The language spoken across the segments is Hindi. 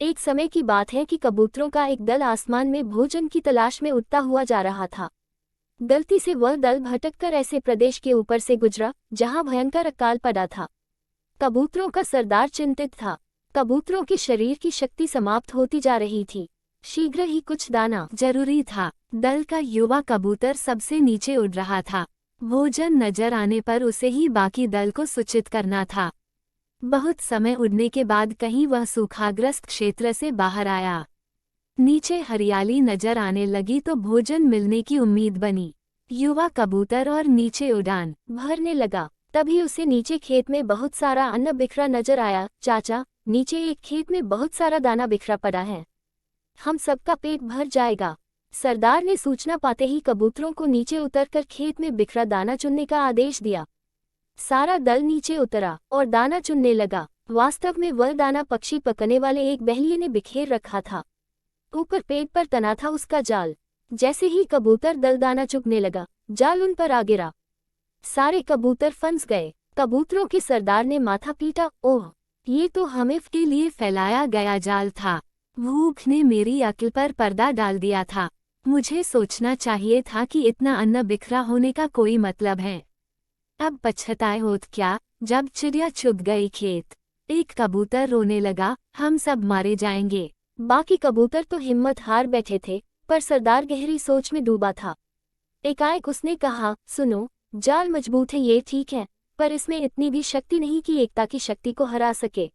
एक समय की बात है कि कबूतरों का एक दल आसमान में भोजन की तलाश में उड़ता हुआ जा रहा था। गलती से वह दल भटककर ऐसे प्रदेश के ऊपर से गुजरा जहां भयंकर अकाल पड़ा था। कबूतरों का सरदार चिंतित था। कबूतरों के शरीर की शक्ति समाप्त होती जा रही थी। शीघ्र ही कुछ दाना जरूरी था। दल का युवा कबूतर सबसे नीचे उड़ रहा था। भोजन नजर आने पर उसे ही बाकी दल को सूचित करना था। बहुत समय उड़ने के बाद कहीं वह सूखाग्रस्त क्षेत्र से बाहर आया। नीचे हरियाली नजर आने लगी तो भोजन मिलने की उम्मीद बनी। युवा कबूतर और नीचे उड़ान भरने लगा। तभी उसे नीचे खेत में बहुत सारा अन्न बिखरा नजर आया। चाचा, नीचे एक खेत में बहुत सारा दाना बिखरा पड़ा है, हम सबका पेट भर जाएगा। सरदार ने सूचना पाते ही कबूतरों को नीचे उतरकर खेत में बिखरा दाना चुनने का आदेश दिया। सारा दल नीचे उतरा और दाना चुनने लगा। वास्तव में वह दाना पक्षी पकने वाले एक बहेलिये ने बिखेर रखा था। ऊपर पेट पर तना था उसका जाल। जैसे ही कबूतर दल दाना चुगने लगा, जाल उन पर आ गिरा। सारे कबूतर फंस गए। कबूतरों के सरदार ने माथा पीटा, ओह, ये तो हमें के लिए फैलाया गया जाल था। भूख ने मेरी अक्ल पर पर्दा डाल दिया था। मुझे सोचना चाहिए था कि इतना अन्न बिखरा होने का कोई मतलब है। अब पछताए होत क्या, जब चिड़िया चुग गई खेत। एक कबूतर रोने लगा, हम सब मारे जाएंगे। बाकी कबूतर तो हिम्मत हार बैठे थे, पर सरदार गहरी सोच में डूबा था। एकाएक उसने कहा, सुनो, जाल मजबूत है ये ठीक है, पर इसमें इतनी भी शक्ति नहीं कि एकता की शक्ति को हरा सके।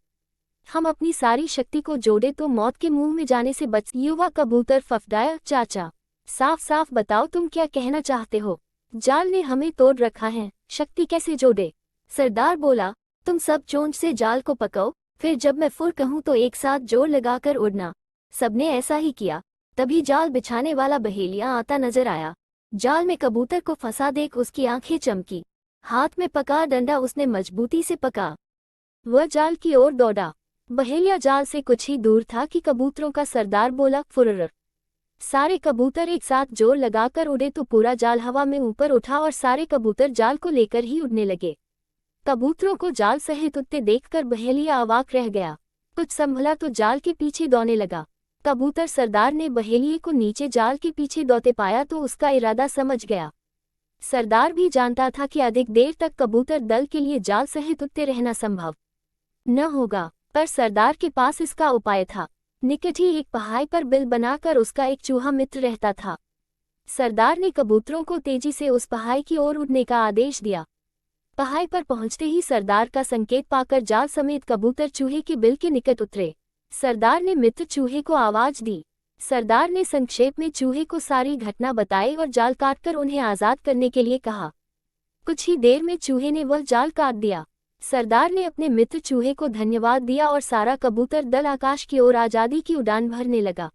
हम अपनी सारी शक्ति को जोड़े तो मौत के मुंह में जाने से बच। युवा कबूतर फफडाया, चाचा, साफ साफ बताओ तुम क्या कहना चाहते हो। जाल ने हमें तोड़ रखा है, शक्ति कैसे जोड़े। सरदार बोला, तुम सब चोंच से जाल को पकाओ, फिर जब मैं फुर कहूं तो एक साथ जोर लगाकर उड़ना। सबने ऐसा ही किया। तभी जाल बिछाने वाला बहेलिया आता नजर आया। जाल में कबूतर को फंसा देख उसकी आंखें चमकी। हाथ में पका डंडा उसने मजबूती से पका। वह जाल की ओर दौड़ा। बहेलिया जाल से कुछ ही दूर था कि कबूतरों का सरदार बोला, फुर्र। सारे कबूतर एक साथ जोर लगाकर उड़े तो पूरा जाल हवा में ऊपर उठा और सारे कबूतर जाल को लेकर ही उड़ने लगे। कबूतरों को जाल सहित उड़ते देखकर बहेलिया अवाक रह गया। कुछ संभला तो जाल के पीछे दौड़ने लगा। कबूतर सरदार ने बहेलिये को नीचे जाल के पीछे दौड़ते पाया तो उसका इरादा समझ गया। सरदार भी जानता था कि अधिक देर तक कबूतर दल के लिए जाल सहित उड़ते रहना संभव न होगा, पर सरदार के पास इसका उपाय था। निकट ही एक पहाड़ी पर बिल बनाकर उसका एक चूहा मित्र रहता था। सरदार ने कबूतरों को तेजी से उस पहाड़ी की ओर उड़ने का आदेश दिया। पहाड़ी पर पहुंचते ही सरदार का संकेत पाकर जाल समेत कबूतर चूहे के बिल के निकट उतरे। सरदार ने मित्र चूहे को आवाज दी। सरदार ने संक्षेप में चूहे को सारी घटना बताई और जाल काटकर उन्हें आजाद करने के लिए कहा। कुछ ही देर में चूहे ने वह जाल काट दिया। सरदार ने अपने मित्र चूहे को धन्यवाद दिया और सारा कबूतर दल आकाश की ओर आजादी की उड़ान भरने लगा।